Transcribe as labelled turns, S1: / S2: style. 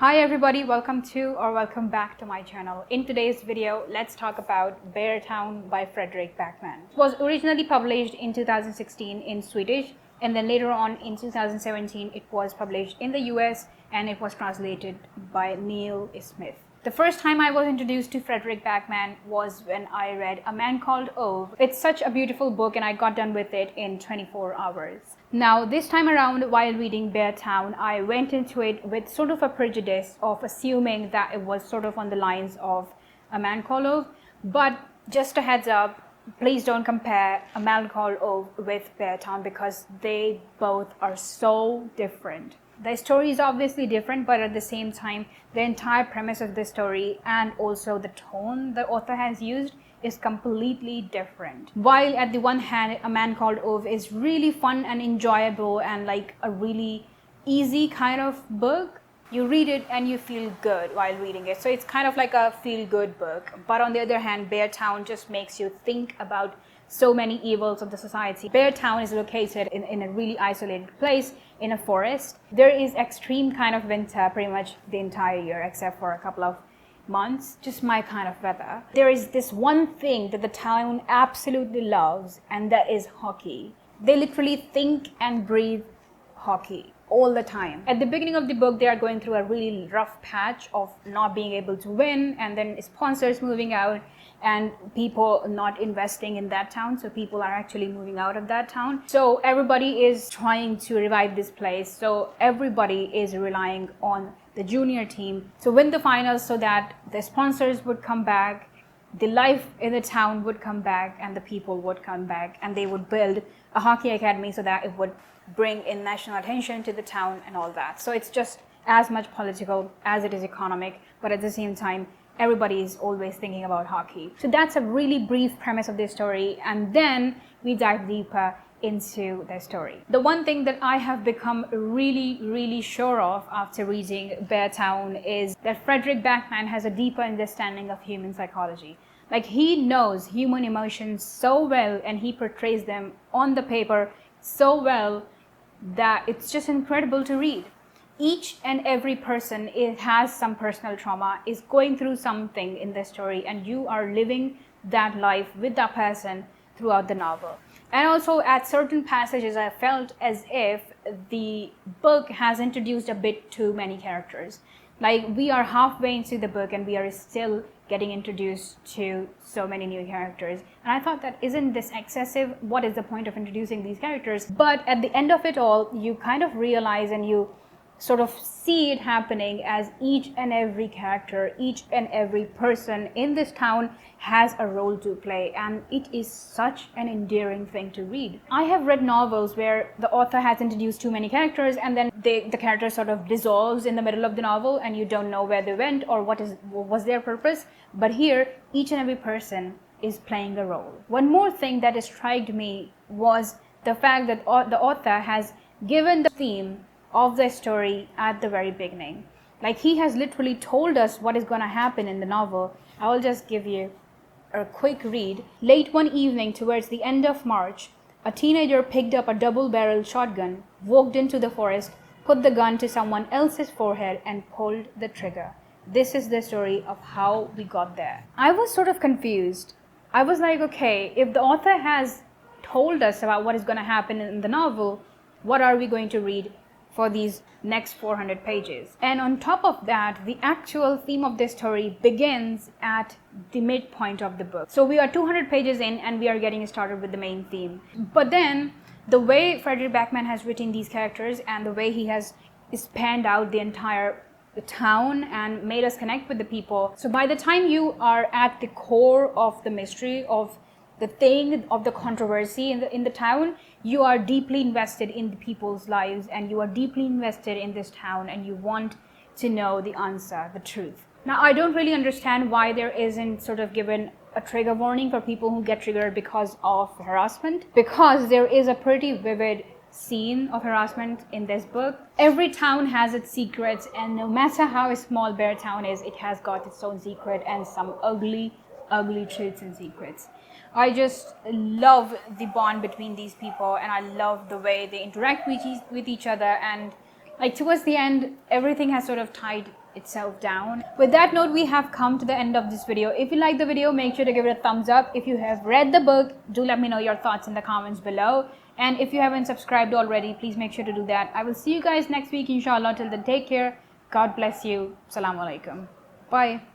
S1: Hi everybody, welcome back to my channel. In today's video, let's talk about Beartown by Fredrik Backman. It was originally published in 2016 in Swedish, and then later on in 2017 it was published in the US and it was translated by Neil Smith. The first time I was introduced to Fredrik Backman was when I read A Man Called Ove. It's such a beautiful book and I got done with it in 24 hours. Now this time around, while reading Beartown, I went into it with sort of a prejudice of assuming that it was sort of on the lines of A Man Called Ove. But just a heads up, please don't compare A Man Called Ove with Beartown because they both are so different. The story is obviously different, but at the same time, the entire premise of the story and also the tone the author has used is completely different. While at the one hand, A Man Called Ove is really fun and enjoyable and like a really easy kind of book, you read it and you feel good while reading it. So it's kind of like a feel-good book. But on the other hand, Beartown just makes you think about so many evils of the society. Beartown is located in a really isolated place in a forest. There is extreme kind of winter pretty much the entire year except for a couple of months, just my kind of weather. There is this one thing that the town absolutely loves, and that is hockey. They literally think and breathe hockey all the time. At the beginning of the book, they are going through a really rough patch of not being able to win, and then sponsors moving out and people not investing in that town, so people are actually moving out of that town. So everybody is trying to revive this place, so everybody is relying on the junior team to win the finals so that the sponsors would come back, the life in the town would come back, and the people would come back, and they would build a hockey academy so that it would bring in national attention to the town and all that. So it's just as much political as it is economic, but at the same time, everybody is always thinking about hockey. So that's a really brief premise of this story, and then we dive deeper into the story. The one thing that I have become really sure of after reading Beartown is that Fredrik Backman has a deeper understanding of human psychology. Like, he knows human emotions so well and he portrays them on the paper so well that it's just incredible to read. Each and every person has some personal trauma, is going through something in the story, and you are living that life with that person throughout the novel. And also at certain passages, I felt as if the book has introduced a bit too many characters. Like, we are halfway into the book and we are still getting introduced to so many new characters. And I thought, that isn't this excessive? What is the point of introducing these characters? But at the end of it all, you kind of realize and you sort of see it happening as each and every character, each and every person in this town has a role to play, and it is such an endearing thing to read. I have read novels where the author has introduced too many characters and then the character sort of dissolves in the middle of the novel and you don't know where they went or what was their purpose. But here, each and every person is playing a role. One more thing that struck me was the fact that the author has given the theme of the story at the very beginning. Like, he has literally told us what is going to happen in the novel. I will just give you a quick read. Late one evening towards the end of March, a teenager picked up a double-barreled shotgun, walked into the forest, put the gun to someone else's forehead and pulled the trigger. This is the story of how we got there. I was sort of confused. I was like, okay, if the author has told us about what is going to happen in the novel, what are we going to read for these next 400 pages? And on top of that, the actual theme of this story begins at the midpoint of the book. So we are 200 pages in and we are getting started with the main theme. But then the way Fredrik Backman has written these characters and the way he has spanned out the entire town and made us connect with the people. So by the time you are at the core of the mystery, of the thing, of the controversy in the town, you are deeply invested in the people's lives and you are deeply invested in this town and you want to know the answer, the truth. Now, I don't really understand why there isn't sort of given a trigger warning for people who get triggered because of harassment, because there is a pretty vivid scene of harassment in this book. Every town has its secrets, and no matter how small Beartown is, it has got its own secret and some ugly truths and secrets. I just love the bond between these people, and I love the way they interact with each other, and like towards the end, everything has sort of tied itself down. With that note, we have come to the end of this video. If you like the video, make sure to give it a thumbs up. If you have read the book, do let me know your thoughts in the comments below. And if you haven't subscribed already, please make sure to do that. I will see you guys next week, inshallah. Till then, take care. God bless you. Assalamu alaikum. Bye.